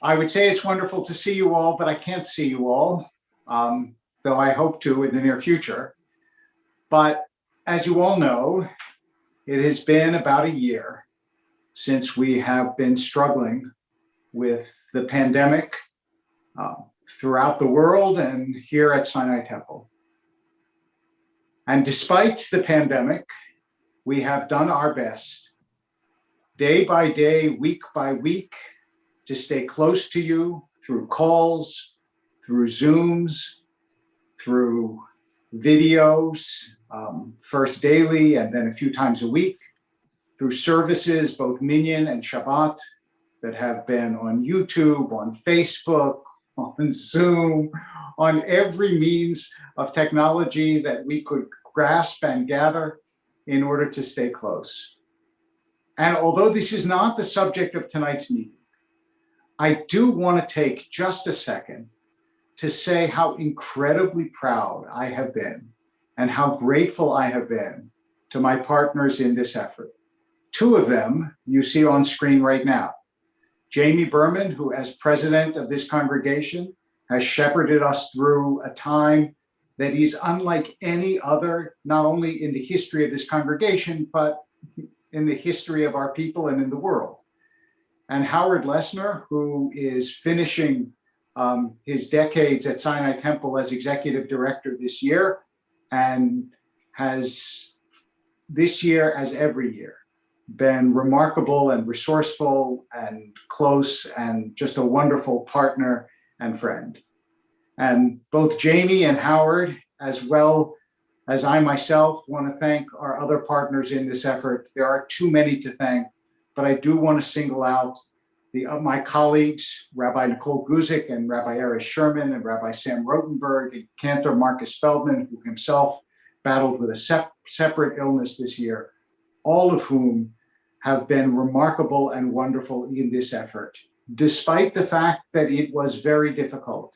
I would say it's wonderful to see you all, but I can't see you all, though I hope to in the near future. But as you all know, it has been about a year since we have been struggling with the pandemic throughout the world and here at Sinai Temple. And despite the pandemic, we have done our best, day by day, week by week, to stay close to you through calls, through Zooms, through videos, first daily and then a few times a week, through services, both Minyan and Shabbat, that have been on YouTube, on Facebook, on Zoom, on every means of technology that we could grasp and gather in order to stay close. And although this is not the subject of tonight's meeting, I do want to take just a second to say how incredibly proud I have been and how grateful I have been to my partners in this effort. Two of them you see on screen right now. Jamie Berman, who as president of this congregation has shepherded us through a time that is unlike any other, not only in the history of this congregation, but in the history of our people and in the world. And Howard Lesner, who is finishing his decades at Sinai Temple as executive director this year, and has this year, as every year, been remarkable and resourceful and close and just a wonderful partner and friend. And both Jamie and Howard, as well as I myself, want to thank our other partners in this effort. There are too many to thank, but I do want to single out my colleagues, Rabbi Nicole Guzik and Rabbi Erez Sherman and Rabbi Sam Rotenberg and Cantor Marcus Feldman, who himself battled with a separate illness this year, all of whom have been remarkable and wonderful in this effort, despite the fact that it was very difficult.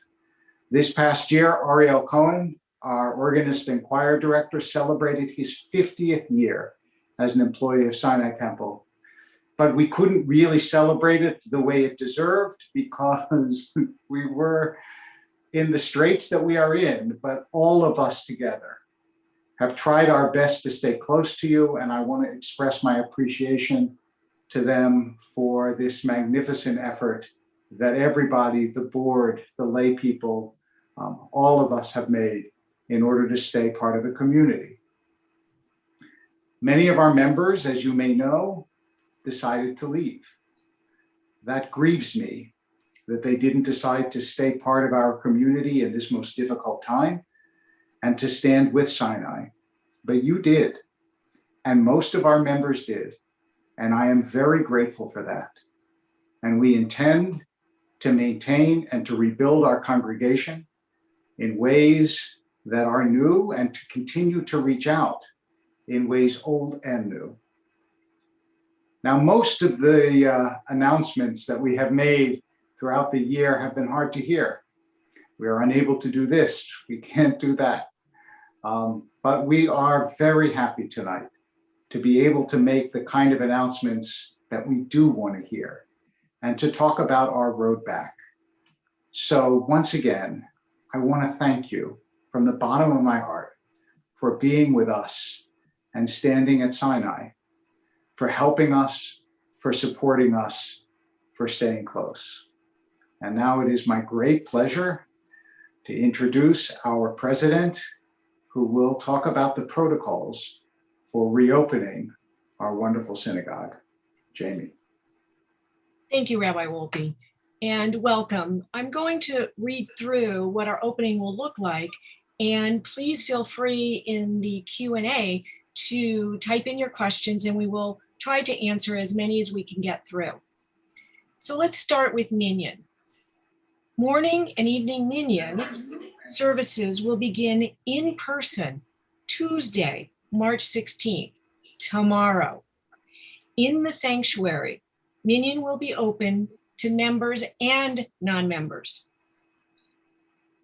This past year, Ariel Cohen, our organist and choir director, celebrated his 50th year as an employee of Sinai Temple. But we couldn't really celebrate it the way it deserved because we were in the straits that we are in, but all of us together have tried our best to stay close to you, and I want to express my appreciation to them for this magnificent effort that everybody, the board, the lay people, all of us have made in order to stay part of the community. Many of our members, as you may know, decided to leave. That grieves me that they didn't decide to stay part of our community in this most difficult time and to stand with Sinai, but you did, and most of our members did, and I am very grateful for that. And we intend to maintain and to rebuild our congregation in ways that are new and to continue to reach out in ways old and new. Now, most of the announcements that we have made throughout the year have been hard to hear. We are unable to do this, we can't do that. But we are very happy tonight to be able to make the kind of announcements that we do want to hear and to talk about our road back. So once again, I want to thank you from the bottom of my heart for being with us and standing at Sinai, for helping us, for supporting us, for staying close. And now it is my great pleasure to introduce our president, who will talk about the protocols for reopening our wonderful synagogue. Jamie. Thank you, Rabbi Wolpe, and welcome. I'm going to read through what our opening will look like, and please feel free in the Q&A to type in your questions, and we will try to answer as many as we can get through. So let's start with Minyan. Morning and evening Minyan services will begin in person Tuesday, March 16th, tomorrow. In the sanctuary, Minyan will be open to members and non-members.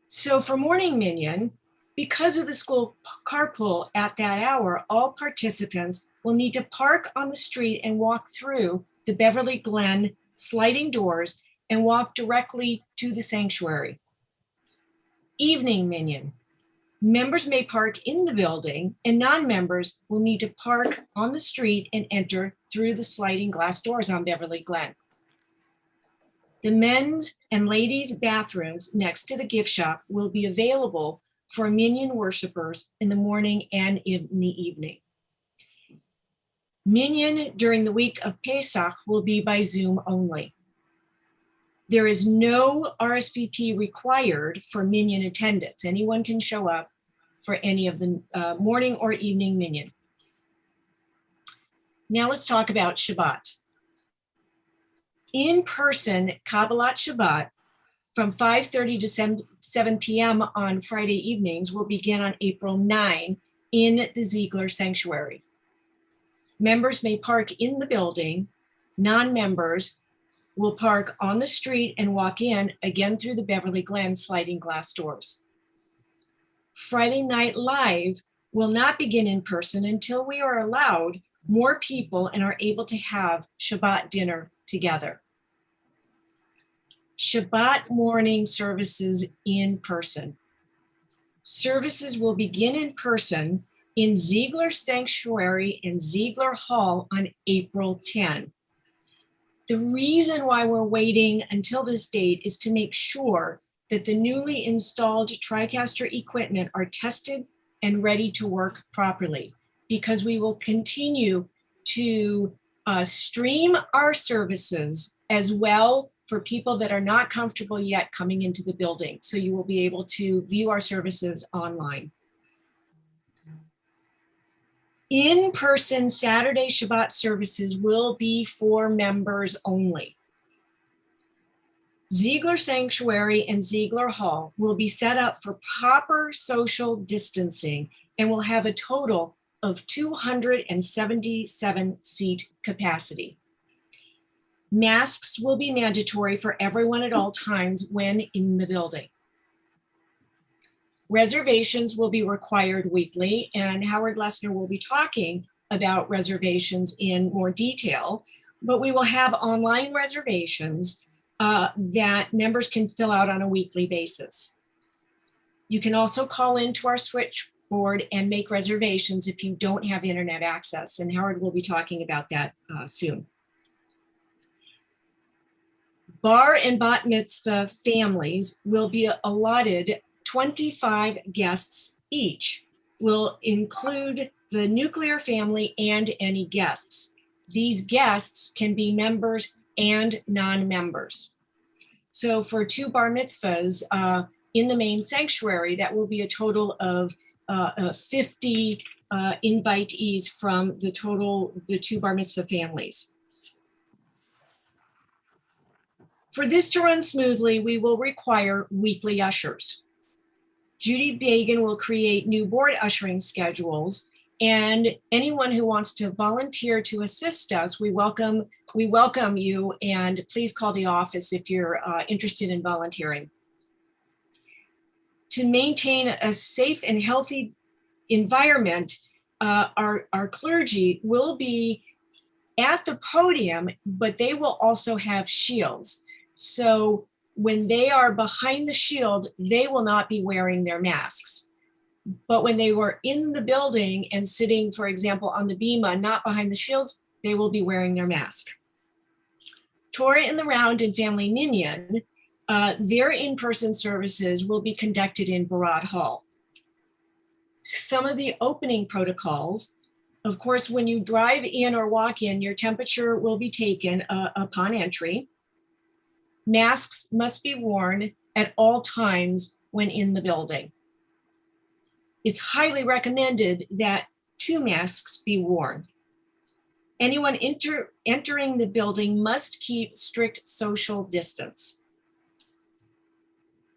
So for morning Minyan, because of the school carpool at that hour, all participants will need to park on the street and walk through the Beverly Glen sliding doors and walk directly to the sanctuary. Evening minyan. Members may park in the building, and non-members will need to park on the street and enter through the sliding glass doors on Beverly Glen. The men's and ladies' bathrooms next to the gift shop will be available for minyan worshipers in the morning and in the evening. Minyan during the week of Pesach will be by Zoom only. There is no RSVP required for minyan attendance. Anyone can show up for any of the morning or evening minyan. Now let's talk about Shabbat. In-person Kabbalat Shabbat from 5:30 to 7 p.m. on Friday evenings will begin on April 9 in the Ziegler Sanctuary. Members may park in the building. Non-members will park on the street and walk in again through the Beverly Glen sliding glass doors. Friday Night Live will not begin in person until we are allowed more people and are able to have Shabbat dinner together. Shabbat morning services in person. Services will begin in person in Ziegler Sanctuary and Ziegler Hall on April 10. The reason why we're waiting until this date is to make sure that the newly installed TriCaster equipment are tested and ready to work properly, because we will continue to stream our services as well for people that are not comfortable yet coming into the building. So you will be able to view our services online. In-person Saturday Shabbat services will be for members only. Ziegler Sanctuary and Ziegler Hall will be set up for proper social distancing and will have a total of 277 seat capacity. Masks will be mandatory for everyone at all times when in the building. Reservations will be required weekly, and Howard Lesner will be talking about reservations in more detail, but we will have online reservations that members can fill out on a weekly basis. You can also call into our switchboard and make reservations if you don't have internet access, and Howard will be talking about that soon. Bar and bat mitzvah families will be allotted 25 guests each. Will include the nuclear family and any guests. These guests can be members and non-members. So for 2 bar mitzvahs in the main sanctuary, that will be a total of 50 invitees from the 2 bar mitzvah families. For this to run smoothly, we will require weekly ushers. Judy Bagan will create new board ushering schedules, and anyone who wants to volunteer to assist us, we welcome you, and please call the office if you're interested in volunteering. To maintain a safe and healthy environment, our clergy will be at the podium, but they will also have shields. So when they are behind the shield, they will not be wearing their masks. But when they were in the building and sitting, for example, on the bima, not behind the shields, they will be wearing their mask. Torah in the Round and Family Minyan, their in-person services will be conducted in Barad Hall. Some of the opening protocols, of course, when you drive in or walk in, your temperature will be taken upon entry. Masks must be worn at all times when in the building. It's highly recommended that 2 masks be worn. Anyone entering the building must keep strict social distance.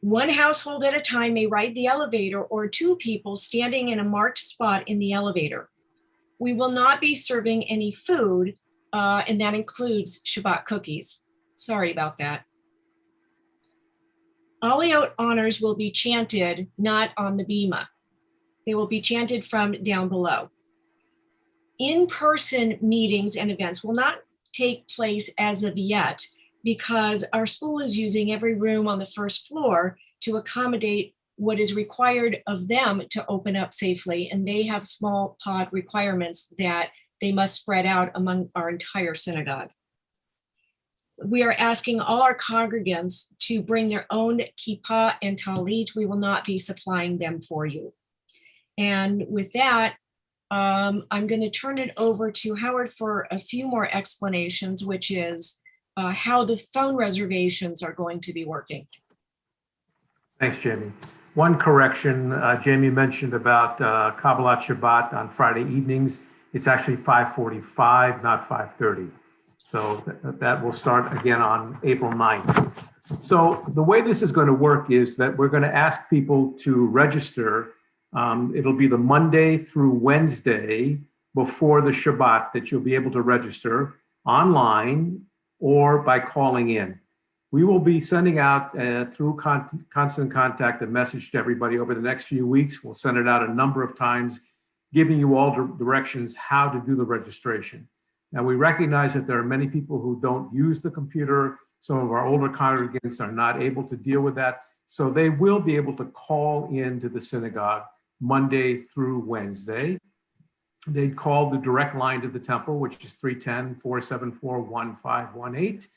1 household at a time may ride the elevator, or 2 people standing in a marked spot in the elevator. We will not be serving any food, and that includes Shabbat cookies. Sorry about that. Aliyot honors will be chanted not on the bima. They will be chanted from down below. In-person meetings and events will not take place as of yet, because our school is using every room on the first floor to accommodate what is required of them to open up safely. And they have small pod requirements that they must spread out among our entire synagogue. We are asking all our congregants to bring their own kippah and talit. We will not be supplying them for you. And with that, I'm going to turn it over to Howard for a few more explanations, which is how the phone reservations are going to be working. Thanks, Jamie. One correction, Jamie mentioned about Kabbalat Shabbat on Friday evenings. It's actually 5:45, not 5:30. So that will start again on April 9th. So the way this is going to work is that we're going to ask people to register. It'll be the Monday through Wednesday before the Shabbat that you'll be able to register online or by calling in. We will be sending out through constant contact a message to everybody over the next few weeks. We'll send it out a number of times, giving you all directions how to do the registration. Now, we recognize that there are many people who don't use the computer. Some of our older congregants are not able to deal with that. So they will be able to call into the synagogue Monday through Wednesday. They'd call the direct line to the temple, which is 310-474-1518.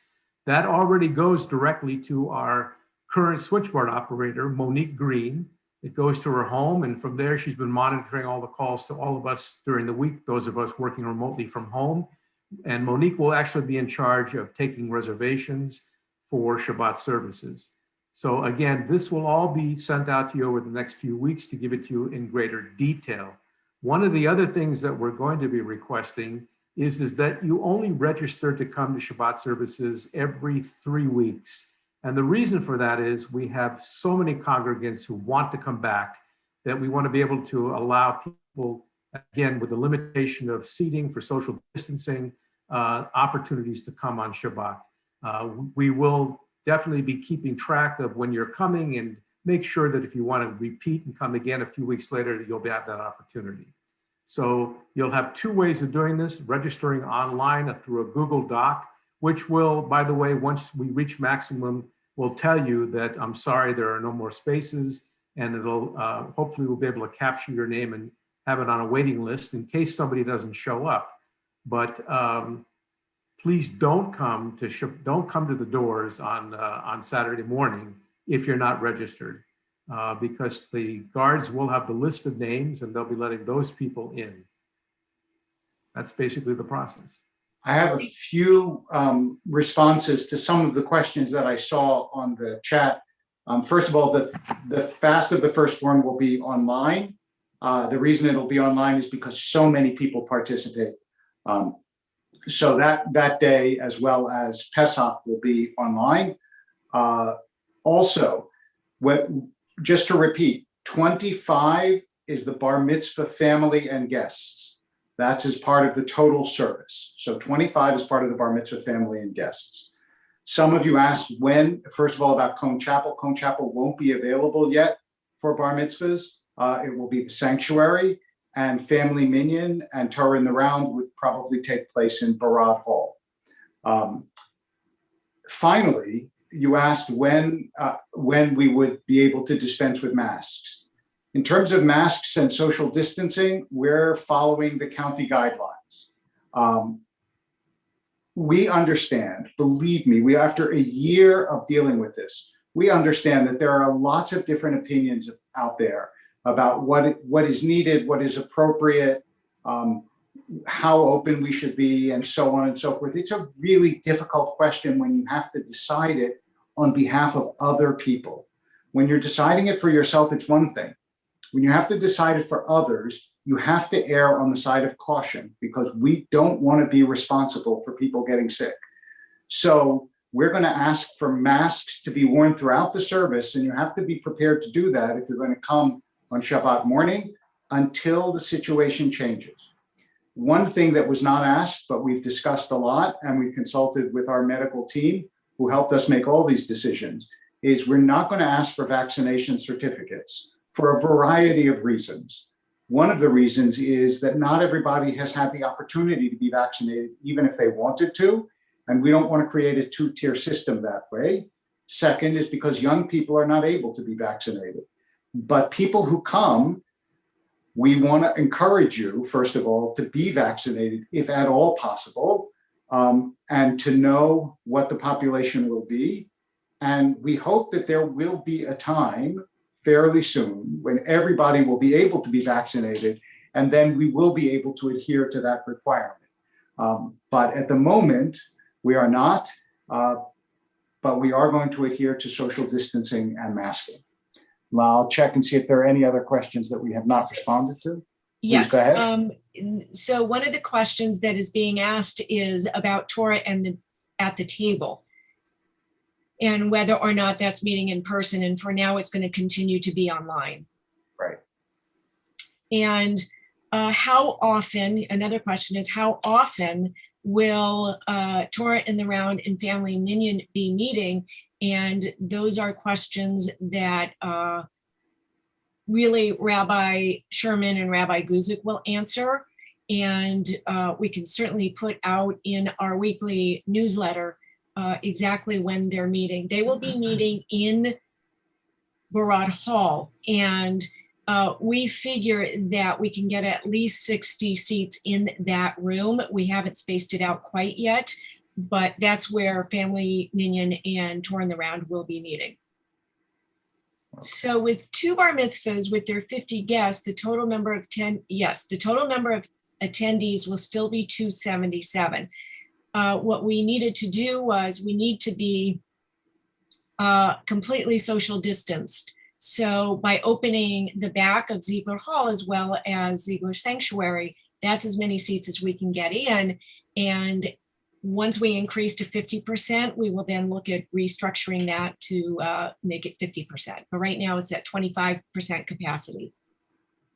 That already goes directly to our current switchboard operator, Monique Green. It goes to her home, and from there, she's been monitoring all the calls to all of us during the week, those of us working remotely from home. And Monique will actually be in charge of taking reservations for Shabbat services. So again, this will all be sent out to you over the next few weeks to give it to you in greater detail. One of the other things that we're going to be requesting is that you only register to come to Shabbat services every 3 weeks. And the reason for that is we have so many congregants who want to come back that we want to be able to allow people, again, with the limitation of seating for social distancing, opportunities to come on Shabbat. We will definitely be keeping track of when you're coming and make sure that if you want to repeat and come again a few weeks later, you'll have that opportunity. So you'll have two ways of doing this: registering online through a Google Doc, which will, by the way, once we reach maximum, will tell you that I'm sorry, there are no more spaces, and it'll hopefully we'll be able to capture your name and have it on a waiting list in case somebody doesn't show up. But please don't come to the doors on Saturday morning if you're not registered, because the guards will have the list of names and they'll be letting those people in. That's basically the process. I have a few responses to some of the questions that I saw on the chat. First of all, the fast of the firstborn will be online. The reason it'll be online is because so many people participate. So that day, as well as Pesach, will be online. Also, just to repeat, 25 is the bar mitzvah family and guests. That's as part of the total service. So 25 is part of the bar mitzvah family and guests. Some of you asked when, first of all, about Cone Chapel. Cone Chapel won't be available yet for bar mitzvahs. It will be the sanctuary, and family minyan and Torah in the Round would probably take place in Barad Hall. Finally, you asked when we would be able to dispense with masks. In terms of masks and social distancing, we're following the county guidelines. We understand, believe me, after a year of dealing with this, we understand that there are lots of different opinions out there about what is needed, what is appropriate, how open we should be, and so on and so forth. It's a really difficult question when you have to decide it on behalf of other people. When you're deciding it for yourself, it's one thing. When you have to decide it for others, you have to err on the side of caution, because we don't want to be responsible for people getting sick. So we're going to ask for masks to be worn throughout the service, and you have to be prepared to do that if you're going to come on Shabbat morning until the situation changes. One thing that was not asked, but we've discussed a lot, and we've consulted with our medical team who helped us make all these decisions, is we're not going to ask for vaccination certificates for a variety of reasons. One of the reasons is that not everybody has had the opportunity to be vaccinated, even if they wanted to. and we don't want to create a two-tier system that way. Second is because young people are not able to be vaccinated. But people who come, we want to encourage you, first of all, to be vaccinated if at all possible, and to know what the population will be. And we hope that there will be a time fairly soon when everybody will be able to be vaccinated, and then we will be able to adhere to that requirement. But at the moment, we are not, but we are going to adhere to social distancing and masking. I'll check and see if there are any other questions that we have not responded to. Yes. Go ahead. So one of the questions that is being asked is about Torah and at the table, and whether or not that's meeting in person. And for now, it's going to continue to be online. Right. And how often, another question is, how often will Torah in the Round and Family Minyan be meeting? And those are questions that really Rabbi Sherman and Rabbi Guzik will answer. And we can certainly put out in our weekly newsletter exactly when they're meeting. They will be meeting in Barad Hall. And we figure that we can get at least 60 seats in that room. We haven't spaced it out quite yet, but that's where Family Minyan and Torah in the Round will be meeting. So with 2 bar mitzvahs with their 50 guests, the total number of attendees will still be 277. What we needed to do was we need to be completely social distanced. So by opening the back of Ziegler Hall as well as Ziegler Sanctuary, that's as many seats as we can get in. And once we increase to 50%, we will then look at restructuring that to make it 50%. But right now it's at 25% capacity.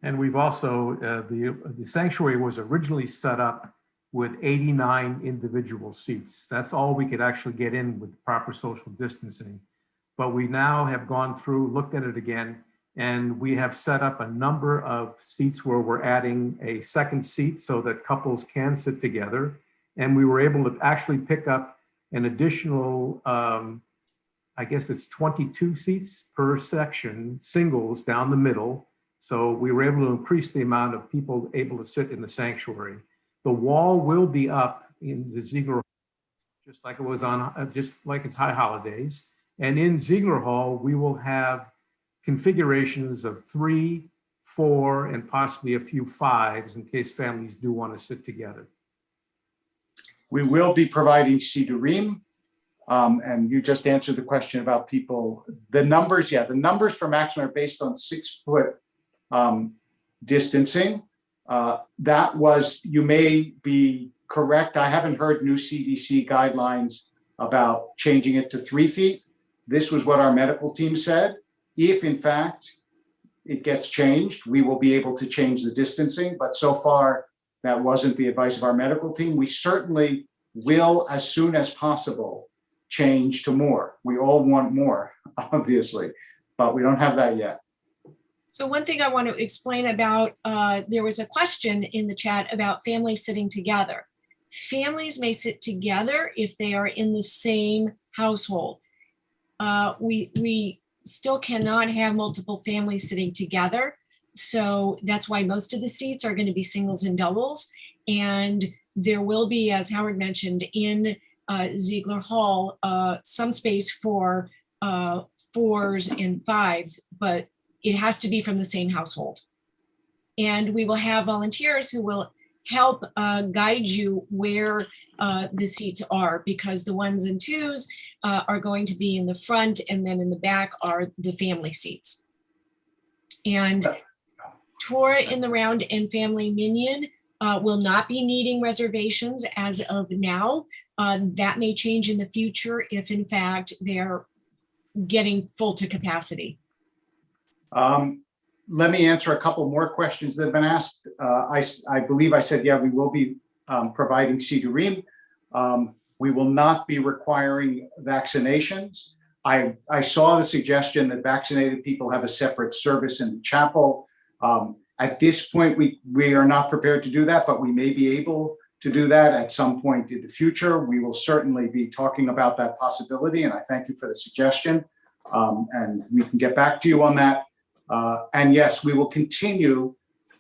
And we've also, the sanctuary was originally set up with 89 individual seats. That's all we could actually get in with proper social distancing. But we now have gone through, looked at it again, and we have set up a number of seats where we're adding a second seat so that couples can sit together. And we were able to actually pick up an additional, I guess it's 22 seats per section, singles down the middle. So we were able to increase the amount of people able to sit in the sanctuary. The wall will be up in the Ziegler, just like it was on, just like it's high holidays. And in Ziegler Hall, we will have configurations of 3, 4, and possibly a few 5s in case families do want to sit together. We will be providing Sidurim, and you just answered the question about people. The numbers, the numbers for maximum are based on 6-foot distancing. That was, you may be correct. I haven't heard new CDC guidelines about changing it to 3 feet. This was what our medical team said. If in fact it gets changed, we will be able to change the distancing. But so far, that wasn't the advice of our medical team. We certainly will, as soon as possible, change to more. We all want more, obviously, but we don't have that yet. So one thing I want to explain about, there was a question in the chat about families sitting together. Families may sit together if they are in the same household. We still cannot have multiple families sitting together. So that's why most of the seats are going to be singles and doubles. And there will be, as Howard mentioned, in Ziegler Hall, some space for 4s and 5s, but it has to be from the same household. And we will have volunteers who will help guide you where the seats are, because the 1s and 2s are going to be in the front, and then in the back are the family seats. And Torah in the Round and Family Minyan will not be needing reservations as of now. That may change in the future if in fact they're getting full to capacity. Let me answer a couple more questions that have been asked. I believe I said, we will be providing Sidurim. We will not be requiring vaccinations. I saw the suggestion that vaccinated people have a separate service in the chapel. At this point, we are not prepared to do that, but we may be able to do that at some point in the future. We will certainly be talking about that possibility, and I thank you for the suggestion. And we can get back to you on that. And yes, we will continue.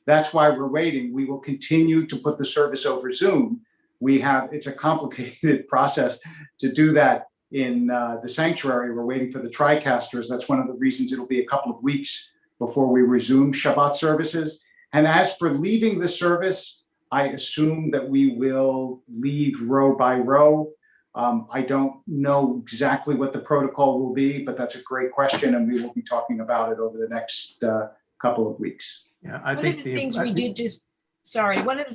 That's why we're waiting. We will continue to put the service over Zoom. It's a complicated process to do that in the sanctuary. We're waiting for the TriCasters. That's one of the reasons it'll be a couple of weeks before we resume Shabbat services. And as for leaving the service, I assume that we will leave row by row. I don't know exactly what the protocol will be, but that's a great question, and we will be talking about it over the next couple of weeks. Yeah, One of the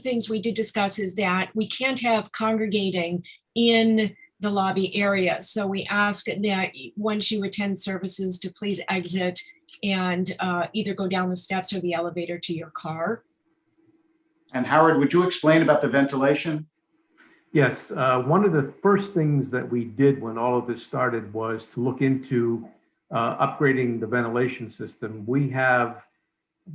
things we did discuss is that we can't have congregating in the lobby area. So we ask that once you attend services to please exit and either go down the steps or the elevator to your car. And Howard, would you explain about the ventilation? Yes, one of the first things that we did when all of this started was to look into upgrading the ventilation system. We have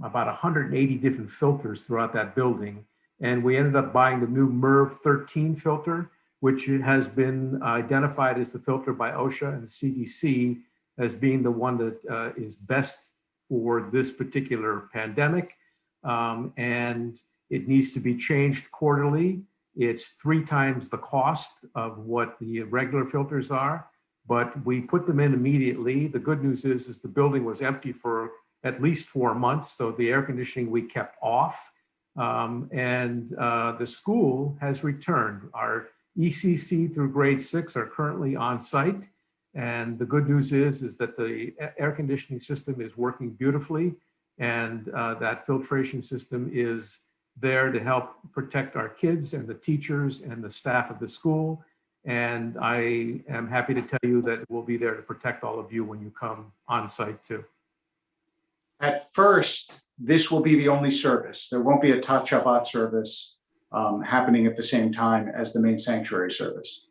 about 180 different filters throughout that building, and we ended up buying the new MERV 13 filter, which has been identified as the filter by OSHA and CDC as being the one that is best for this particular pandemic. And it needs to be changed quarterly. It's 3 times the cost of what the regular filters are, but we put them in immediately. The good news is the building was empty for at least 4 months, so the air conditioning we kept off. And the school has returned. Our ECC through grade 6 are currently on site. And the good news is that the air conditioning system is working beautifully, and that filtration system is there to help protect our kids and the teachers and the staff of the school. And I am happy to tell you that we'll be there to protect all of you when you come on site too. At first, this will be the only service. There won't be a Tat Shabbat service happening at the same time as the main sanctuary service.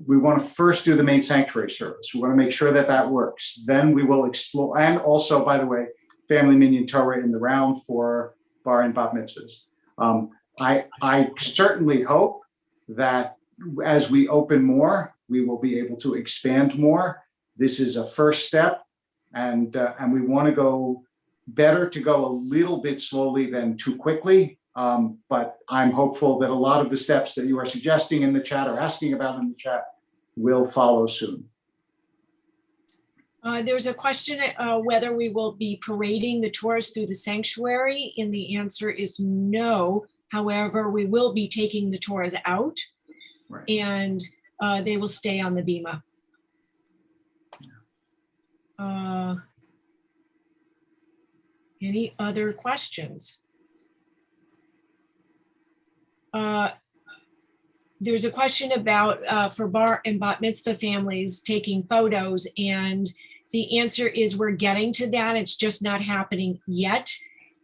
We want to first do the main sanctuary service. We want to make sure that that works. Then we will explore, and also, by the way, Family Minyan Torah in the round for bar and bat mitzvahs. I certainly hope that as we open more, we will be able to expand more. This is a first step, and we want to go better to go a little bit slowly than too quickly. But I'm hopeful that a lot of the steps that you are suggesting in the chat or asking about in the chat will follow soon. There's a question whether we will be parading the tourists through the sanctuary, and the answer is no. However, we will be taking the tours out, Right. And they will stay on the bima. Any other questions? There's a question about for bar and bat mitzvah families taking photos, and the answer is we're getting to that. It's just not happening yet.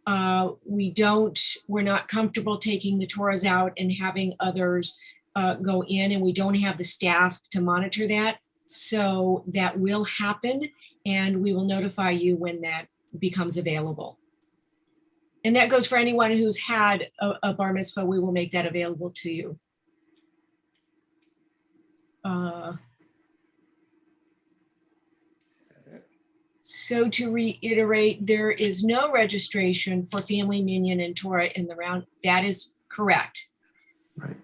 We're not comfortable taking the tours out and having others go in, and we don't have the staff to monitor that. So that will happen, and we will notify you when that becomes available. And that goes for anyone who's had a bar mitzvah. We will make that available to you. So to reiterate, there is no registration for Family Minyan and Torah in the round. That is correct. Right.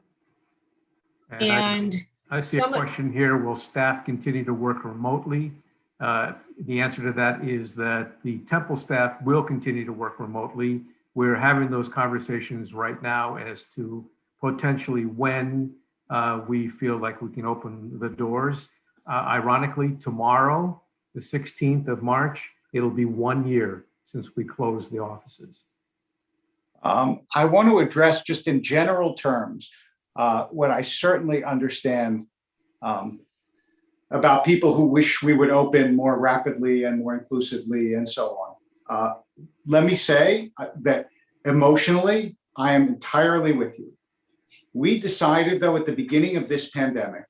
And I see a question here, will staff continue to work remotely? The answer to that is that the temple staff will continue to work remotely. We're having those conversations right now as to potentially when we feel like we can open the doors. Ironically, tomorrow, the 16th of March, it'll be 1 year since we closed the offices. I want to address just in general terms what I certainly understand about people who wish we would open more rapidly and more inclusively and so on. Let me say that emotionally, I am entirely with you. We decided, though, at the beginning of this pandemic,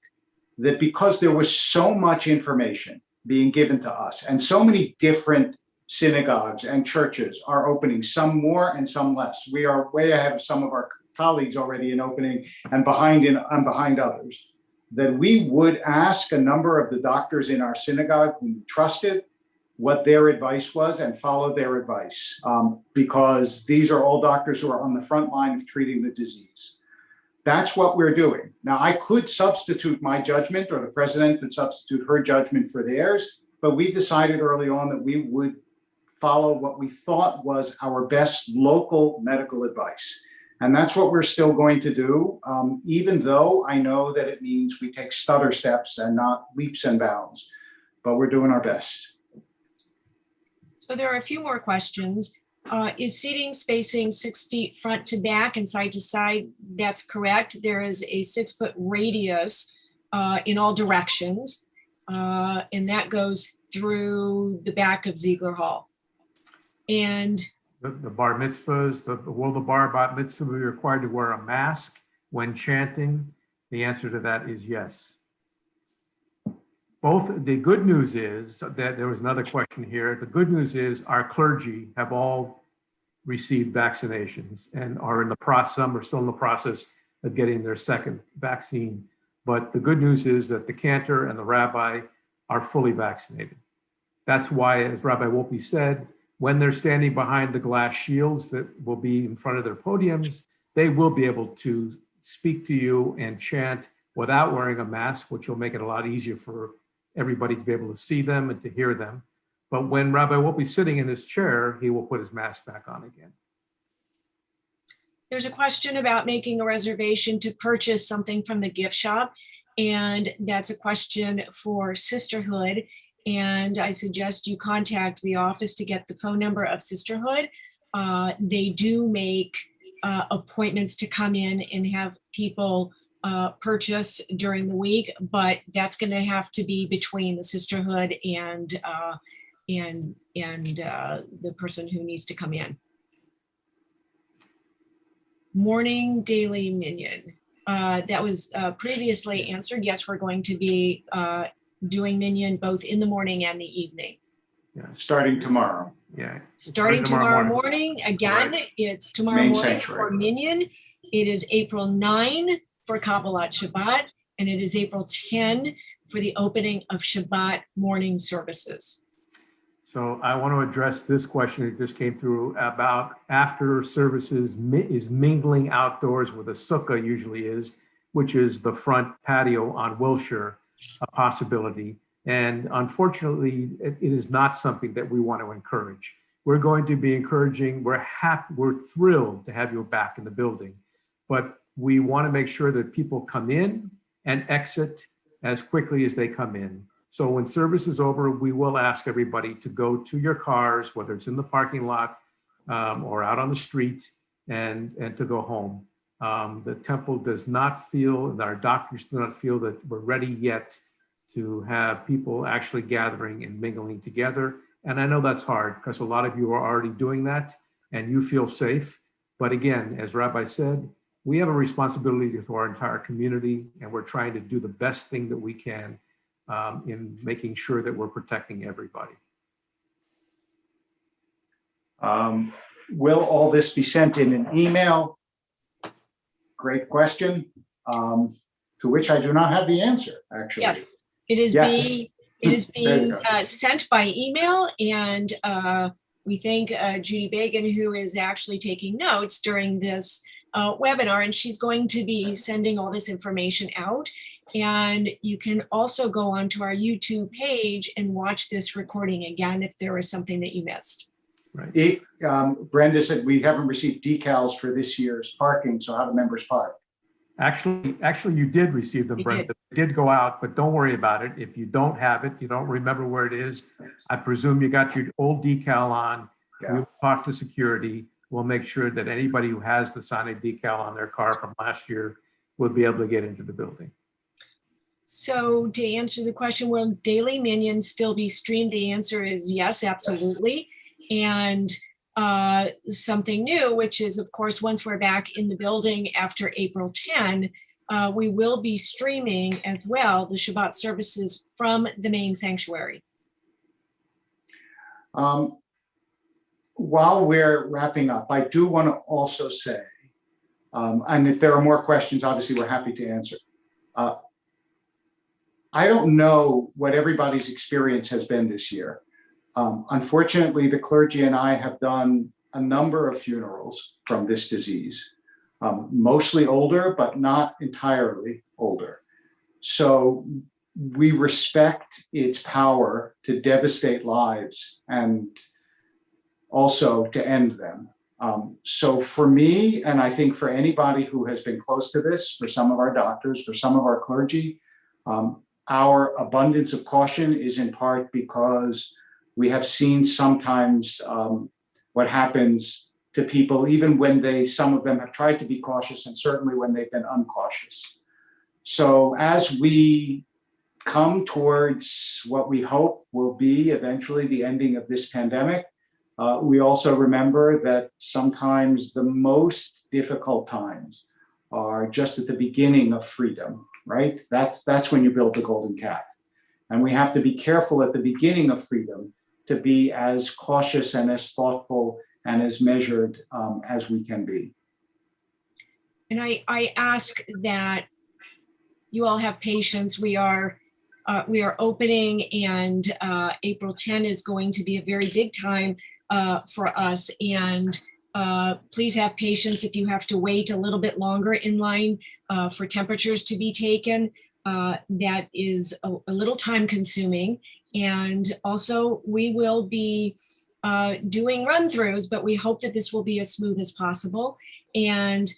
that because there was so much information being given to us and so many different synagogues and churches are opening, some more and some less. We are way ahead of some of our colleagues already in opening and behind others, that we would ask a number of the doctors in our synagogue whom we trusted what their advice was and follow their advice, because these are all doctors who are on the front line of treating the disease. That's what we're doing. Now, I could substitute my judgment, or the president could substitute her judgment for theirs, but we decided early on that we would follow what we thought was our best local medical advice. And that's what we're still going to do, even though I know that it means we take stutter steps and not leaps and bounds, but we're doing our best. So there are a few more questions. Is seating spacing 6 feet front to back and side to side? That's correct. There is a 6-foot radius in all directions, and that goes through the back of Ziegler Hall. And The bar mitzvahs, will the bar mitzvah be required to wear a mask when chanting? The answer to that is yes. The good news is that there was another question here. The good news is our clergy have all received vaccinations and are in the process, some are still in the process of getting their second vaccine. But the good news is that the cantor and the rabbi are fully vaccinated. That's why, as Rabbi Wolpe said, when they're standing behind the glass shields that will be in front of their podiums, they will be able to speak to you and chant without wearing a mask, which will make it a lot easier for everybody to be able to see them and to hear them. But when Rabbi Wolpe's sitting in his chair, he will put his mask back on again. there's a question about making a reservation to purchase something from the gift shop. And that's a question for Sisterhood. And I suggest you contact the office to get the phone number of Sisterhood. They do make appointments to come in and have people purchase during the week, but that's going to have to be between the Sisterhood and the person who needs to come in. Morning daily minyan. That was previously answered. Yes, we're going to be doing minyan both in the morning and the evening. Yeah, starting tomorrow. Yeah. Starting tomorrow morning. Again, Right. It's tomorrow Main morning sanctuary. for minyan. It is April 9 for Kabbalat Shabbat, and it is April 10 for the opening of Shabbat morning services. So I want to address this question that just came through about after services is mingling outdoors where the sukkah usually is, which is the front patio on Wilshire, a possibility. And unfortunately, it is not something that we want to encourage. We're going to be encouraging, we're thrilled to have you back in the building, but we want to make sure that people come in and exit as quickly as they come in. So when service is over, we will ask everybody to go to your cars, whether it's in the parking lot or out on the street, and to go home. The temple does not feel, and our doctors do not feel that we're ready yet to have people actually gathering and mingling together. And I know that's hard because a lot of you are already doing that and you feel safe. But again, as Rabbi said, we have a responsibility to our entire community, and we're trying to do the best thing that we can in making sure that we're protecting everybody. Will all this be sent in an email? Great question, to which I do not have the answer, actually. Yes, it is Yes. being sent by email, and we thank Judy Bagan, who is actually taking notes during this webinar, and she's going to be sending all this information out. And you can also go onto our YouTube page and watch this recording again if there was something that you missed. Right. If Brenda said we haven't received decals for this year's parking, so how do members park? Actually, you did receive them, We Brenda. It did go out, but don't worry about it. If you don't have it, you don't remember where it is, I presume you got your old decal on. Yeah. We'll talk to security. We'll make sure that anybody who has the Sinai decal on their car from last year will be able to get into the building. So to answer the question, will daily minions still be streamed? The answer is yes, absolutely. And something new, which is, of course, once we're back in the building after April 10, we will be streaming as well the Shabbat services from the main sanctuary. While we're wrapping up, I do want to also say And if there are more questions, obviously we're happy to answer. I don't know what everybody's experience has been this year. Unfortunately, the clergy and I have done a number of funerals from this disease, mostly older, but not entirely older. So we respect its power to devastate lives and also to end them. So for me, and I think for anybody who has been close to this, for some of our doctors, for some of our clergy, our abundance of caution is in part because we have seen sometimes what happens to people, even when some of them have tried to be cautious, and certainly when they've been uncautious. So as we come towards what we hope will be eventually the ending of this pandemic, we also remember that sometimes the most difficult times are just at the beginning of freedom, right? That's when you build the golden calf. And we have to be careful at the beginning of freedom to be as cautious and as thoughtful and as measured as we can be. And I ask that you all have patience. We are opening, and April 10 is going to be a very big time for us. And please have patience if you have to wait a little bit longer in line for temperatures to be taken. That is a little time consuming. And also we will be doing run-throughs, but we hope that this will be as smooth as possible. And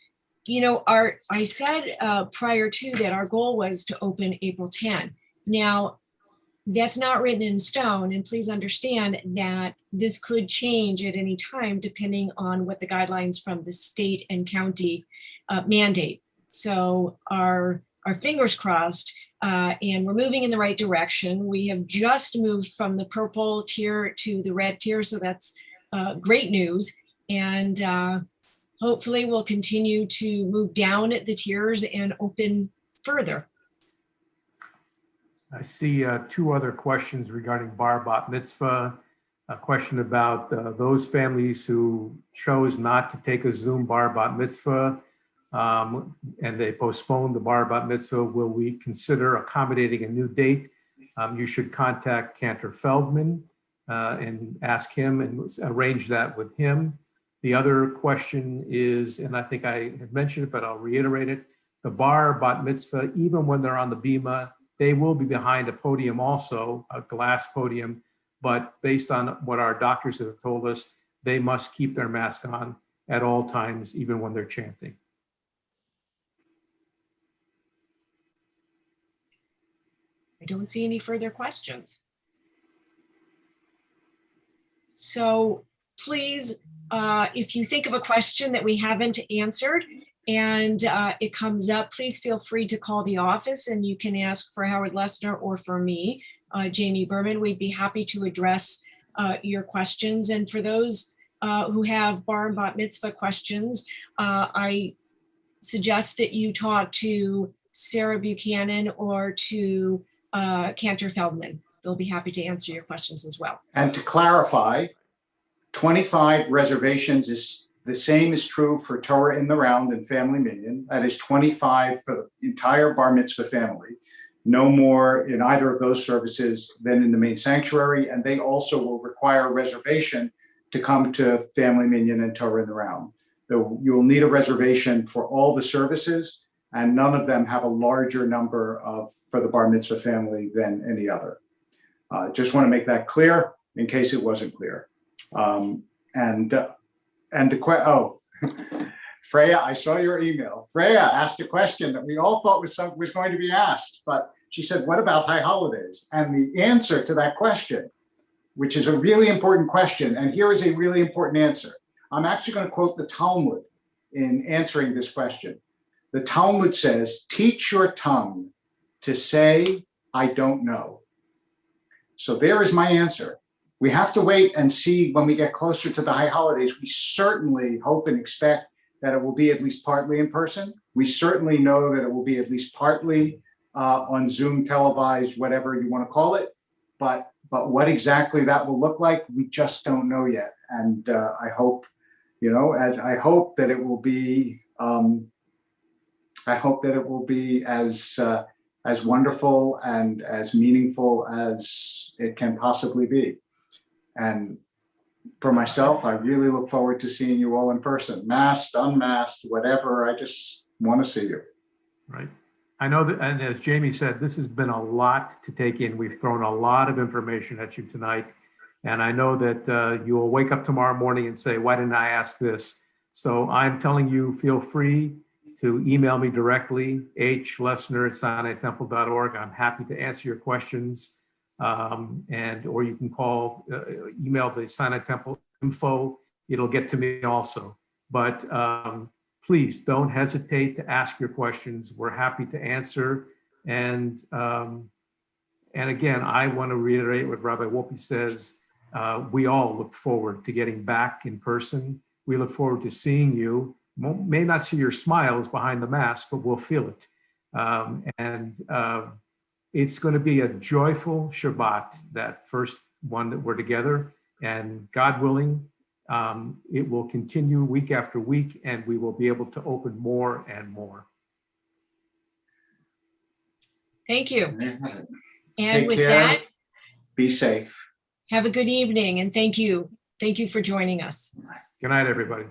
you know, I said prior to that our goal was to open April 10. Now, that's not written in stone, and please understand that this could change at any time depending on what the guidelines from the state and county mandate. So our fingers crossed, and we're moving in the right direction. We have just moved from the purple tier to the red tier, so that's great news. And hopefully we'll continue to move down at the tiers and open further. I see two other questions regarding bar bat mitzvah. A question about those families who chose not to take a Zoom bar bat mitzvah and they postponed the bar bat mitzvah. Will we consider accommodating a new date? You should contact Cantor Feldman and ask him and arrange that with him. The other question is, and I think I had mentioned it, but I'll reiterate it, the bar bat mitzvah, even when they're on the bima, they will be behind a podium also, a glass podium, but based on what our doctors have told us, they must keep their mask on at all times, even when they're chanting. I don't see any further questions. So please, if you think of a question that we haven't answered and it comes up, please feel free to call the office and you can ask for Howard Lesner or for me, Jamie Berman. We'd be happy to address your questions. And for those who have bar and bat mitzvah questions, I suggest that you talk to Sarah Buchanan or to Cantor Feldman. They'll be happy to answer your questions as well. And to clarify, 25 reservations is the same is true for Torah in the Round and Family Minyan. That is 25 for the entire bar mitzvah family. No more in either of those services than in the main sanctuary. And they also will require a reservation to come to Family Minyan and Torah in the Round. So you will need a reservation for all the services, and none of them have a larger number for the bar mitzvah family than any other. Just want to make that clear in case it wasn't clear. Freya, I saw your email. Freya asked a question that we all thought was going to be asked, but she said, what about high holidays? And the answer to that question, which is a really important question, and here is a really important answer. I'm actually going to quote the Talmud in answering this question. The Talmud says, teach your tongue to say, I don't know. So there is my answer. We have to wait and see when we get closer to the high holidays. We certainly hope and expect that it will be at least partly in person. We certainly know that it will be at least partly on Zoom, televised, whatever you want to call it. But what exactly that will look like, we just don't know yet. And I hope, I hope that it will be I hope that it will be as wonderful and as meaningful as it can possibly be. And for myself, I really look forward to seeing you all in person, masked, unmasked, whatever. I just want to see you. Right. I know that, and as Jamie said, this has been a lot to take in. We've thrown a lot of information at you tonight. And I know that you will wake up tomorrow morning and say, why didn't I ask this? So I'm telling you, feel free to email me directly, hlesner@sinaitemple.org. I'm happy to answer your questions. Or you can email the Sinai Temple info. It'll get to me also. But please don't hesitate to ask your questions. We're happy to answer. And again, I want to reiterate what Rabbi Wolpe says. We all look forward to getting back in person. We look forward to seeing you. May not see your smiles behind the mask, but we'll feel it. It's going to be a joyful Shabbat, that first one that we're together. And God willing, it will continue week after week, and we will be able to open more and more. Thank you. And And with care. that, Be safe. have a good evening, and thank you. Thank you for joining us. Good night, everybody.